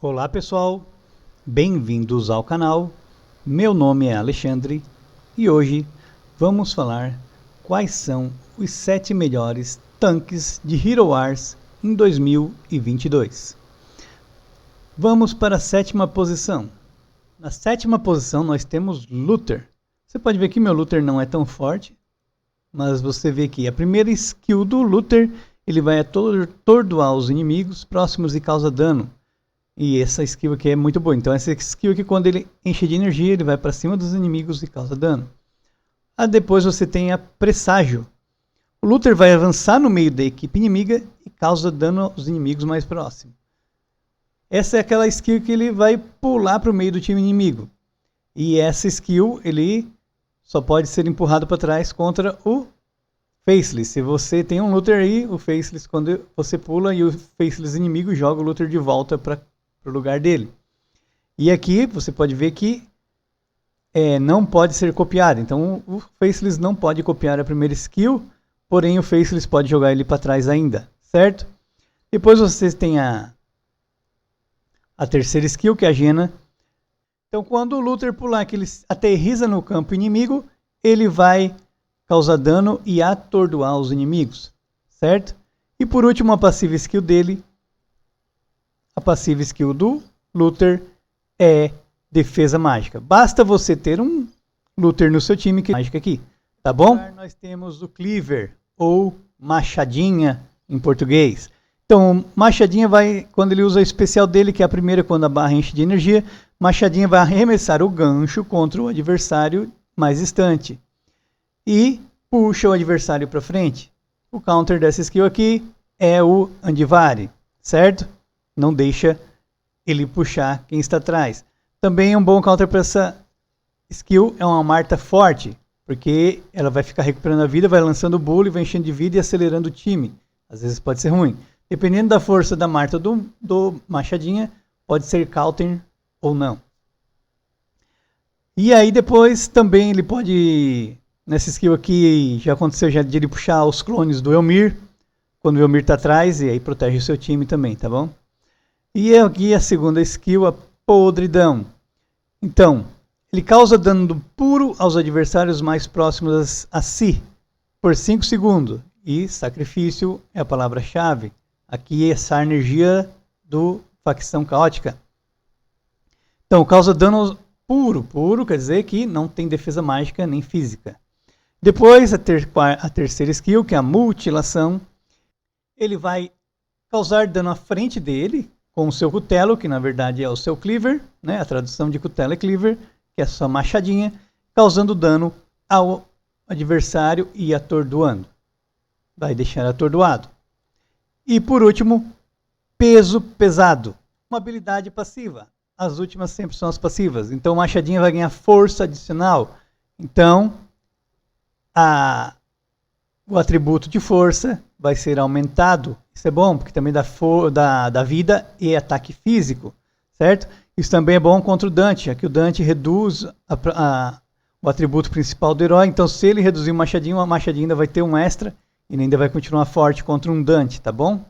Olá pessoal, bem-vindos ao canal. Meu nome é Alexandre e hoje vamos falar quais são os 7 melhores tanques de Hero Wars em 2022. Vamos para a 7ª posição. Na 7ª posição nós temos Luther. Você pode ver que meu Luther não é tão forte, mas você vê que a primeira skill do Luther, ele vai atordoar os inimigos próximos e causa dano. E essa skill aqui é muito boa. Então essa skill aqui, quando ele enche de energia, ele vai para cima dos inimigos e causa dano. Depois você tem a presságio. O Luther vai avançar no meio da equipe inimiga e causa dano aos inimigos mais próximos. Essa é aquela skill que ele vai pular para o meio do time inimigo. E essa skill ele só pode ser empurrado para trás contra o Faceless. Se você tem um Luther aí, o Faceless, quando você pula e o Faceless inimigo joga o Luther de volta para o lugar dele. E aqui você pode ver que não pode ser copiado. Então o Faceless não pode copiar a primeira skill, porém o Faceless pode jogar ele para trás ainda, certo? Depois vocês têm a terceira skill, que é a Jena. Então quando o Luther pular, que ele aterriza no campo inimigo, ele vai causar dano e atordoar os inimigos, certo? E por último a passiva skill dele. A passiva skill do Luther é defesa mágica. Basta você ter um Luther no seu time que é mágica aqui, tá bom? Nós temos o Cleaver, ou machadinha em português. Então, machadinha vai, quando ele usa o especial dele, que é a primeira quando a barra enche de energia, machadinha vai arremessar o gancho contra o adversário mais distante e puxa o adversário para frente. O counter dessa skill aqui é o Andvari, certo? Não deixa ele puxar quem está atrás. Também um bom counter para essa skill é uma Marta forte, porque ela vai ficar recuperando a vida, vai lançando o bolo e vai enchendo de vida e acelerando o time. Às vezes pode ser ruim. Dependendo da força da Marta do machadinha, pode ser counter ou não. E aí depois também ele pode, nessa skill aqui, já aconteceu de ele puxar os clones do Elmir, quando o Elmir está atrás, e aí protege o seu time também, tá bom? E aqui a segunda skill, a podridão. Então, ele causa dano puro aos adversários mais próximos a si, por 5 segundos. E sacrifício é a palavra-chave. Aqui é essa energia do facção caótica. Então, causa dano puro. Puro quer dizer que não tem defesa mágica nem física. Depois, a terceira skill, que é a mutilação. Ele vai causar dano à frente dele, com o seu cutelo, que na verdade é o seu cleaver, né? A tradução de cutelo é cleaver, que é a sua machadinha, causando dano ao adversário e atordoando. Vai deixar atordoado. E por último, peso pesado. Uma habilidade passiva. As últimas sempre são as passivas. Então machadinha vai ganhar força adicional. Então o atributo de força vai ser aumentado. Isso é bom, porque também dá vida e ataque físico, certo? Isso também é bom contra o Dante, já que o Dante reduz o atributo principal do herói. Então, se ele reduzir o machadinho, a machadinha ainda vai ter um extra e ainda vai continuar forte contra um Dante, tá bom?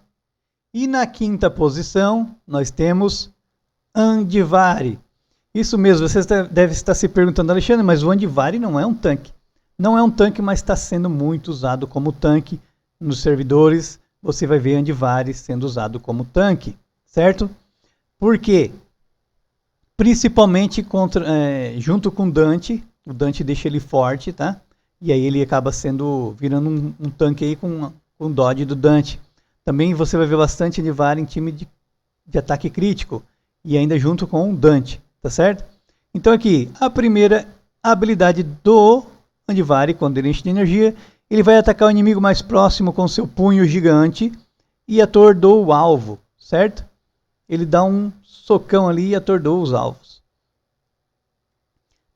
E na 5ª posição, nós temos Andvari. Isso mesmo, você deve estar se perguntando, Alexandre, mas o Andvari não é um tanque. Não é um tanque, mas está sendo muito usado como tanque nos servidores. Você vai ver Andvari sendo usado como tanque, certo? Por quê? Principalmente junto com Dante. O Dante deixa ele forte, tá? E aí ele acaba virando um tanque aí com o dodge do Dante. Também você vai ver bastante Andvari em time de ataque crítico. E ainda junto com o Dante, tá certo? Então aqui, a primeira habilidade do Andvari, quando ele enche de energia, ele vai atacar o inimigo mais próximo com seu punho gigante e atordou o alvo, certo? Ele dá um socão ali e atordou os alvos.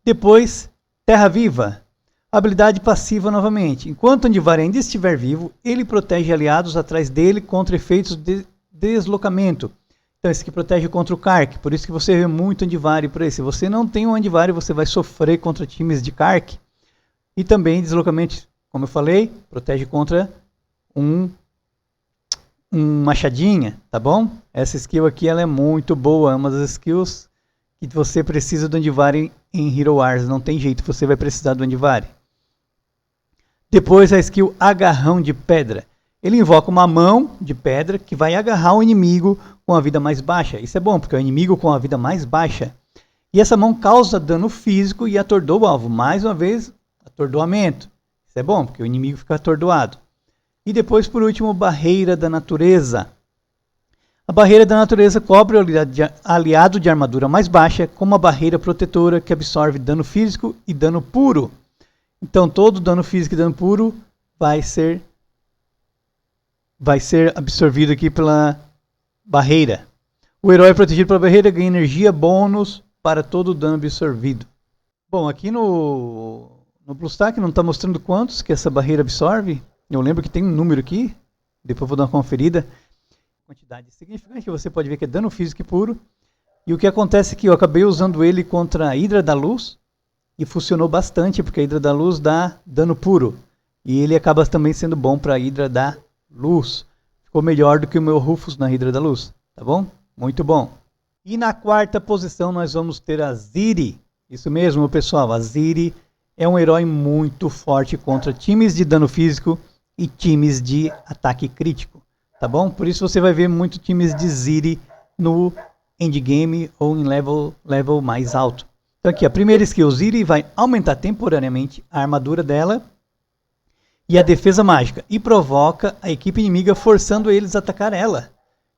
Depois, Terra Viva. Habilidade passiva novamente. Enquanto Andvari ainda estiver vivo, ele protege aliados atrás dele contra efeitos de deslocamento. Então esse aqui protege contra o Kark. Por isso que você vê muito Andvari por aí. Se você não tem um Andvari, você vai sofrer contra times de Kark. E também deslocamento, como eu falei, protege contra um machadinha, tá bom? Essa skill aqui ela é muito boa, é uma das skills que você precisa do Andvari em Hero Wars, não tem jeito, você vai precisar do Andvari. Depois a skill Agarrão de Pedra. Ele invoca uma mão de pedra que vai agarrar o inimigo com a vida mais baixa. Isso é bom, porque é o inimigo com a vida mais baixa. E essa mão causa dano físico e atordoa o alvo. Mais uma vez, atordoamento. Isso é bom, porque o inimigo fica atordoado. E depois, por último, Barreira da Natureza. A Barreira da Natureza cobre o aliado de armadura mais baixa com uma barreira protetora que absorve dano físico e dano puro. Então, todo dano físico e dano puro vai ser absorvido aqui pela barreira. O herói protegido pela barreira ganha energia bônus para todo o dano absorvido. Bom, aqui no BlueStack não está mostrando quantos que essa barreira absorve. Eu lembro que tem um número aqui, depois eu vou dar uma conferida. Quantidade significante, você pode ver que é dano físico e puro. E o que acontece é que eu acabei usando ele contra a Hidra da Luz e funcionou bastante, porque a Hidra da Luz dá dano puro. E ele acaba também sendo bom para a Hidra da Luz. Ficou melhor do que o meu Rufus na Hidra da Luz, tá bom? Muito bom. E na quarta posição nós vamos ter a Ziri. Isso mesmo, pessoal, a Ziri é um herói muito forte contra times de dano físico e times de ataque crítico, tá bom? Por isso você vai ver muitos times de Ziri no endgame ou em level mais alto. Então aqui, a primeira skill, Ziri vai aumentar temporariamente a armadura dela e a defesa mágica, e provoca a equipe inimiga forçando eles a atacar ela.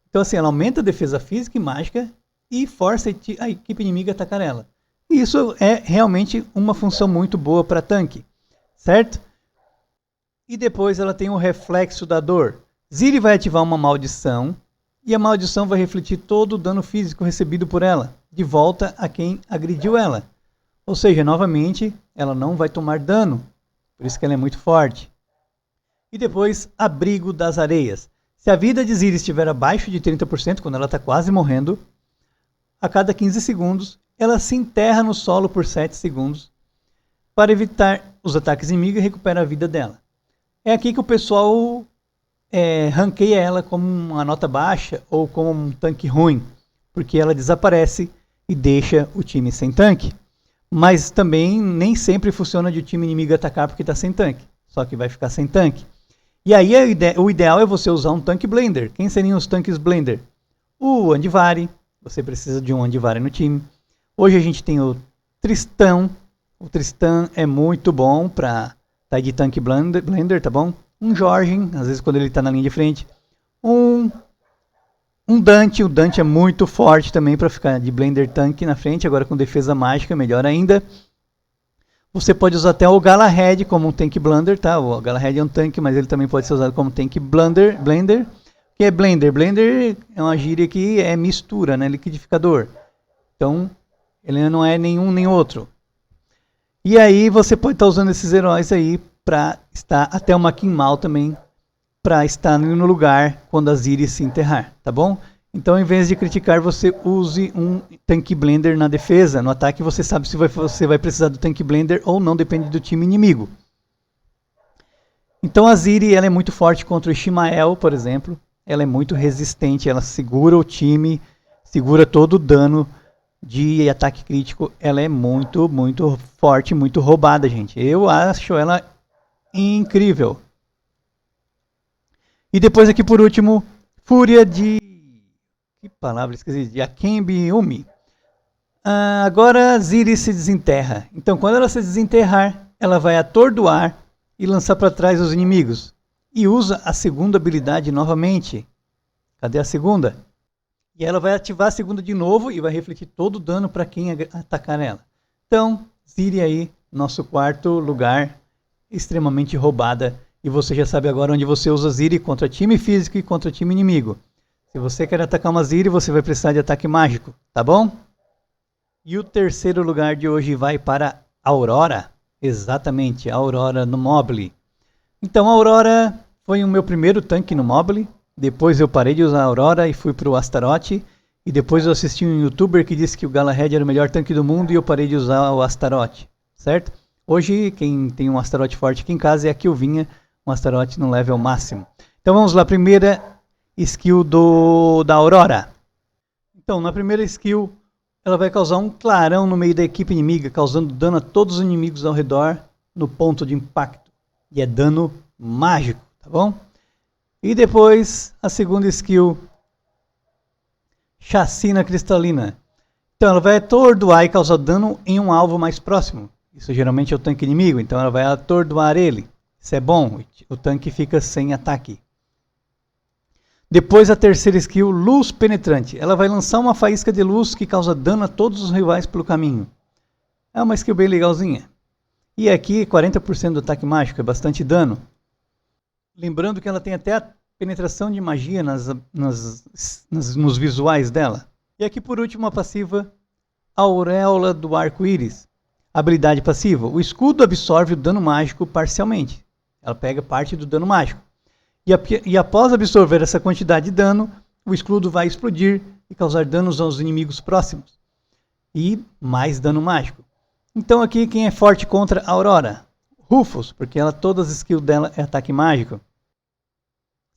Então assim, ela aumenta a defesa física e mágica e força a equipe inimiga a atacar ela. E isso é realmente uma função muito boa para tanque, certo? E depois ela tem o reflexo da dor. Ziri vai ativar uma maldição, e a maldição vai refletir todo o dano físico recebido por ela, de volta a quem agrediu ela. Ou seja, novamente, ela não vai tomar dano, por isso que ela é muito forte. E depois, Abrigo das Areias. Se a vida de Ziri estiver abaixo de 30%, quando ela está quase morrendo, a cada 15 segundos, ela se enterra no solo por 7 segundos para evitar os ataques inimigos e recupera a vida dela. É aqui que o pessoal ranqueia ela como uma nota baixa ou como um tanque ruim, porque ela desaparece e deixa o time sem tanque. Mas também nem sempre funciona de o time inimigo atacar porque está sem tanque, só que vai ficar sem tanque. E aí o ideal é você usar um tanque blender. Quem seriam os tanques blender? O Andvari, você precisa de um Andvari no time. Hoje a gente tem o Tristan. O Tristan é muito bom para estar de tanque blender, tá bom? Um Jorgen, às vezes quando ele está na linha de frente. Um Dante, o Dante é muito forte também para ficar de blender tanque na frente, agora com defesa mágica, melhor ainda. Você pode usar até o Galahad como um tanque blender, tá? O Galahad é um tanque, mas ele também pode ser usado como tanque blender. O que é blender? Blender é uma gíria que é mistura, né? Liquidificador. Então, ele não é nenhum nem outro. E aí você pode estar usando esses heróis aí para estar até uma Kinmal também, para estar no lugar quando a Ziri se enterrar, tá bom? Então, em vez de criticar, você use um tanque blender na defesa. No ataque, você sabe se você vai precisar do tanque blender ou não, depende do time inimigo. Então, a Ziri ela é muito forte contra o Ishmael, por exemplo. Ela é muito resistente, ela segura o time, segura todo o dano de ataque crítico. Ela é muito, muito forte, muito roubada, gente. Eu acho ela incrível. E depois aqui, por último, Fúria de... Que palavra esqueci? De Akembi Umi. Agora a Ziri se desenterra. Então, quando ela se desenterrar, ela vai atordoar e lançar para trás os inimigos. E usa a segunda habilidade novamente. Cadê a segunda? E ela vai ativar a segunda de novo e vai refletir todo o dano para quem atacar ela. Então, Ziri aí, nosso quarto lugar, extremamente roubada. E você já sabe agora onde você usa Ziri contra time físico e contra time inimigo. Se você quer atacar uma Ziri, você vai precisar de ataque mágico, tá bom? E o terceiro lugar de hoje vai para Aurora. Exatamente, Aurora no Mobile. Então, a Aurora foi o meu primeiro tanque no Mobile. Depois eu parei de usar a Aurora e fui para o Astaroth. E depois eu assisti um youtuber que disse que o Galahad era o melhor tanque do mundo e eu parei de usar o Astaroth, certo? Hoje, quem tem um Astaroth forte aqui em casa é a Kilvinha, um Astaroth no level máximo. Então vamos lá, primeira skill da Aurora. Então, na primeira skill, ela vai causar um clarão no meio da equipe inimiga, causando dano a todos os inimigos ao redor no ponto de impacto. E é dano mágico, tá bom? E depois, a segunda skill, Chacina Cristalina. Então, ela vai atordoar e causar dano em um alvo mais próximo. Isso geralmente é o tanque inimigo, então ela vai atordoar ele. Isso é bom, o tanque fica sem ataque. Depois a terceira skill, Luz Penetrante. Ela vai lançar uma faísca de luz que causa dano a todos os rivais pelo caminho. É uma skill bem legalzinha. E aqui 40% do ataque mágico, é bastante dano. Lembrando que ela tem até a penetração de magia nos visuais dela. E aqui por último a passiva, Auréola do Arco-Íris. Habilidade passiva, o escudo absorve o dano mágico parcialmente. Ela pega parte do dano mágico. E após absorver essa quantidade de dano, o escudo vai explodir e causar danos aos inimigos próximos. E mais dano mágico. Então aqui quem é forte contra a Aurora? Rufus, porque todas as skills dela é ataque mágico.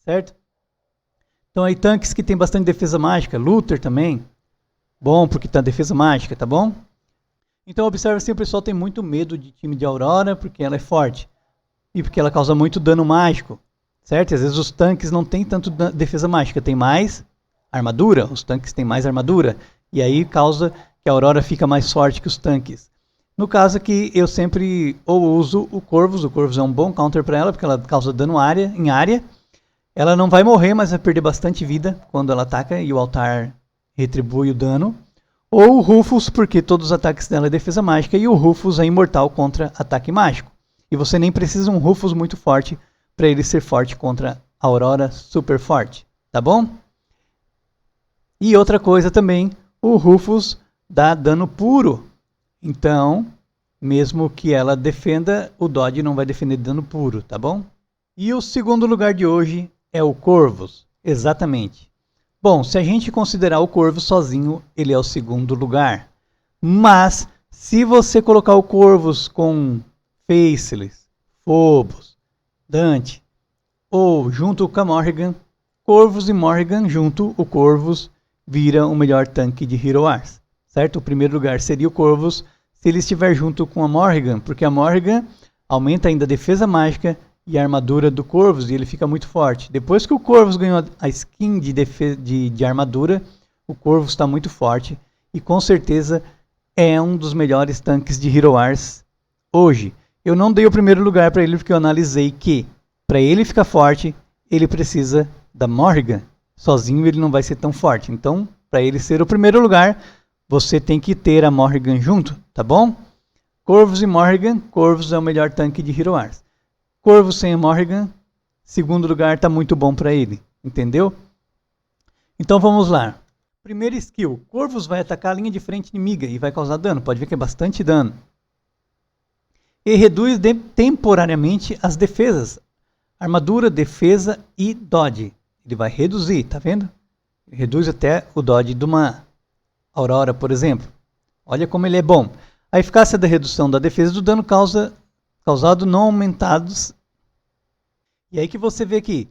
Certo? Então aí tanques que tem bastante defesa mágica. Luther também. Bom, porque tá defesa mágica, tá bom? Então observa assim, o pessoal tem muito medo de time de Aurora, porque ela é forte. E porque ela causa muito dano mágico. Certo? Às vezes os tanques não tem tanto defesa mágica, tem mais armadura. Os tanques têm mais armadura. E aí causa que a Aurora fica mais forte que os tanques. No caso aqui, eu sempre uso o Corvus. O Corvus é um bom counter para ela, porque ela causa dano em área. Ela não vai morrer, mas vai perder bastante vida quando ela ataca e o altar retribui o dano. Ou o Rufus, porque todos os ataques dela é defesa mágica e o Rufus é imortal contra ataque mágico. E você nem precisa um Rufus muito forte para ele ser forte contra a Aurora super forte, tá bom? E outra coisa também, o Rufus dá dano puro. Então, mesmo que ela defenda, o Dodge não vai defender dano puro, tá bom? E o segundo lugar de hoje é o Corvus, exatamente. Bom, se a gente considerar o Corvus sozinho, ele é o segundo lugar. Mas, se você colocar o Corvus com Faceless, Phobos, Dante, ou junto com a Morrigan, Corvus e Morrigan junto, o Corvus vira o melhor tanque de Hero Wars. Certo? O primeiro lugar seria o Corvus se ele estiver junto com a Morrigan, porque a Morrigan aumenta ainda a defesa mágica e a armadura do Corvus e ele fica muito forte. Depois que o Corvus ganhou a skin de armadura, o Corvus está muito forte e com certeza é um dos melhores tanques de Hero Wars hoje. Eu não dei o primeiro lugar para ele porque eu analisei que para ele ficar forte, ele precisa da Morrigan. Sozinho ele não vai ser tão forte. Então, para ele ser o primeiro lugar, você tem que ter a Morrigan junto, tá bom? Corvus e Morrigan. Corvus é o melhor tanque de Hero Wars. Corvus sem a Morrigan, segundo lugar, tá muito bom para ele. Entendeu? Então vamos lá. Primeira skill. Corvus vai atacar a linha de frente inimiga e vai causar dano. Pode ver que é bastante dano. E reduz temporariamente as defesas. Armadura, defesa e dodge. Ele vai reduzir, tá vendo? Ele reduz até o dodge de uma Aurora, por exemplo. Olha como ele é bom. A eficácia da redução da defesa do dano causado não aumentados. E aí que você vê aqui.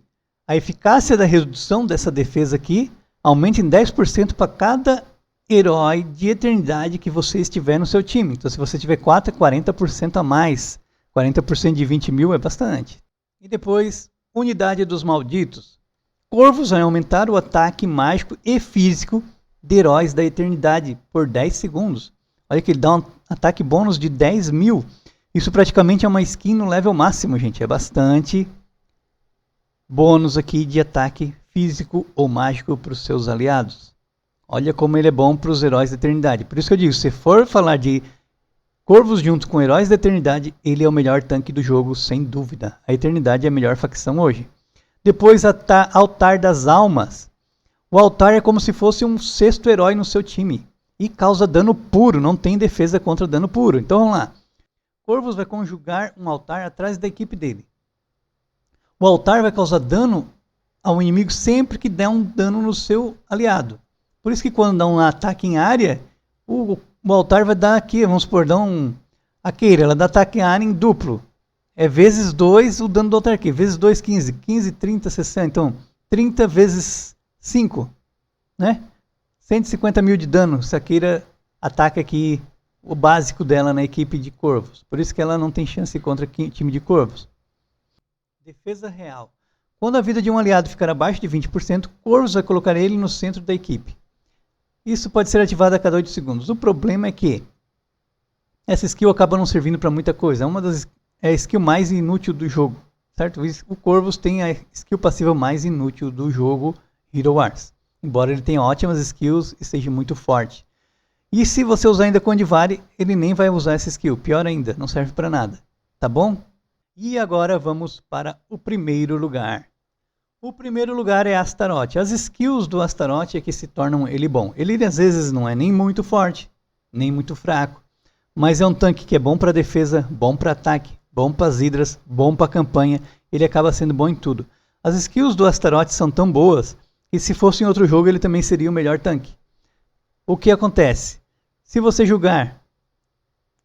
A eficácia da redução dessa defesa aqui aumenta em 10% para cada herói de eternidade que você estiver no seu time. Então se você tiver 4, é 40% a mais. 40% de 20 mil é bastante. E depois, unidade dos malditos. Corvus vai aumentar o ataque mágico e físico de heróis da eternidade por 10 segundos. Olha que ele dá um ataque bônus de 10 mil. Isso praticamente é uma skin no level máximo, gente. É bastante bônus aqui de ataque físico ou mágico para os seus aliados. Olha como ele é bom para os heróis da eternidade. Por isso que eu digo, se for falar de Corvus junto com heróis da eternidade, ele é o melhor tanque do jogo, sem dúvida. A eternidade é a melhor facção hoje. Depois, Altar das Almas. O altar é como se fosse um sexto herói no seu time. E causa dano puro, não tem defesa contra dano puro. Então vamos lá. Corvus vai conjugar um altar atrás da equipe dele. O altar vai causar dano ao inimigo sempre que der um dano no seu aliado. Por isso que quando dá um ataque em área, o altar vai dar aqui, vamos supor, ela dá ataque em área em duplo. É vezes 2 o dano do altar aqui, vezes 2, 15, 15, 30, 60. Então, 30 vezes 5, né? 150 mil de dano. Saqueira ataca aqui o básico dela na equipe de corvos. Por isso que ela não tem chance contra time de corvos. Defesa real. Quando a vida de um aliado ficar abaixo de 20%, Corvos vai colocar ele no centro da equipe. Isso pode ser ativado a cada 8 segundos. O problema é que essa skill acaba não servindo para muita coisa. É a skill mais inútil do jogo, certo? O Corvus tem a skill passiva mais inútil do jogo Hero Wars. Embora ele tenha ótimas skills e seja muito forte. E se você usar ainda com Andvari, ele nem vai usar essa skill. Pior ainda, não serve para nada. Tá bom? E agora vamos para o primeiro lugar. O primeiro lugar é Astaroth. As skills do Astaroth é que se tornam ele bom. Ele às vezes não é nem muito forte, nem muito fraco. Mas é um tanque que é bom para defesa, bom para ataque, bom para as hidras, bom para campanha. Ele acaba sendo bom em tudo. As skills do Astaroth são tão boas que se fosse em outro jogo ele também seria o melhor tanque. O que acontece? Se você julgar,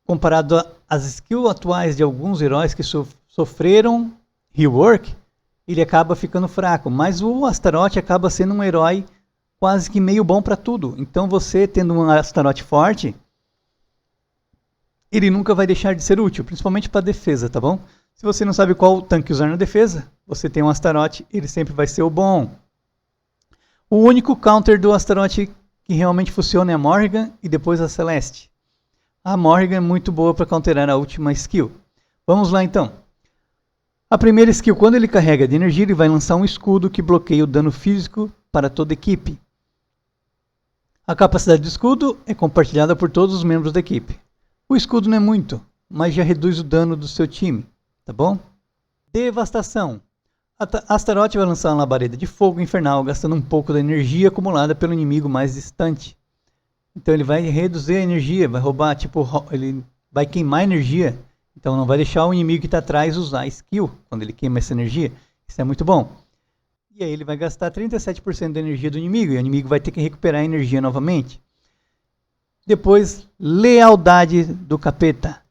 comparado às skills atuais de alguns heróis que sofreram rework, ele acaba ficando fraco. Mas o Astaroth acaba sendo um herói quase que meio bom para tudo. Então você tendo um Astaroth forte, ele nunca vai deixar de ser útil, principalmente para defesa, tá bom? Se você não sabe qual tanque usar na defesa, você tem um Astaroth, ele sempre vai ser o bom. O único counter do Astaroth que realmente funciona é a Morrigan e depois a Celeste. A Morrigan é muito boa para counterar a última skill. Vamos lá então. A primeira skill, quando ele carrega de energia, ele vai lançar um escudo que bloqueia o dano físico para toda a equipe. A capacidade do escudo é compartilhada por todos os membros da equipe. O escudo não é muito, mas já reduz o dano do seu time, tá bom? Devastação. Astaroth vai lançar uma labareda de fogo infernal, gastando um pouco da energia acumulada pelo inimigo mais distante. Então ele vai reduzir a energia, vai roubar, ele vai queimar energia. Então não vai deixar o inimigo que está atrás usar a skill quando ele queima essa energia. Isso é muito bom. E aí ele vai gastar 37% da energia do inimigo e o inimigo vai ter que recuperar a energia novamente. Depois, lealdade do capeta.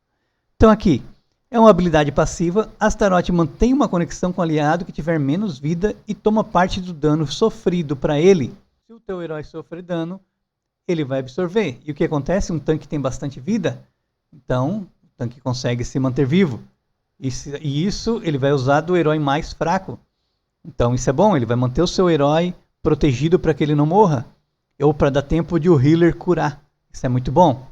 Então aqui, é uma habilidade passiva. Astaroth mantém uma conexão com o aliado que tiver menos vida e toma parte do dano sofrido para ele. Se o teu herói sofre dano, ele vai absorver. E o que acontece? Um tanque tem bastante vida, então o tanque consegue se manter vivo. E isso ele vai usar do herói mais fraco. Então isso é bom, ele vai manter o seu herói protegido para que ele não morra. Ou para dar tempo de o healer curar. Isso é muito bom.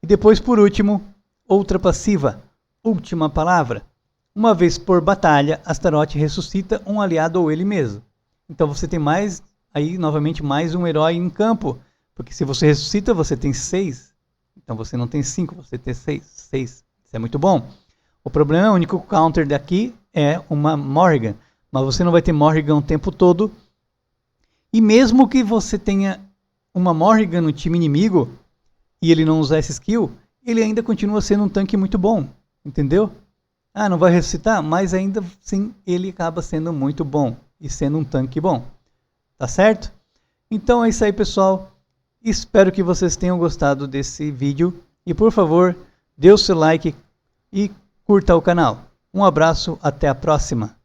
E depois, por último, outra passiva. Última palavra. Uma vez por batalha, Astaroth ressuscita um aliado ou ele mesmo. Então você tem novamente mais um herói em campo. Porque se você ressuscita, você tem 6. Então você não tem 5, você tem 6. Isso é muito bom. O problema, o único counter daqui é uma Morrigan. Mas você não vai ter Morrigan o tempo todo. E mesmo que você tenha uma Morrigan no time inimigo e ele não usar essa skill, ele ainda continua sendo um tanque muito bom. Entendeu? Ah, não vai ressuscitar? Mas ainda assim ele acaba sendo muito bom e sendo um tanque bom. Tá certo? Então é isso aí, pessoal. Espero que vocês tenham gostado desse vídeo. E por favor, dê o seu like e curta o canal. Um abraço, até a próxima.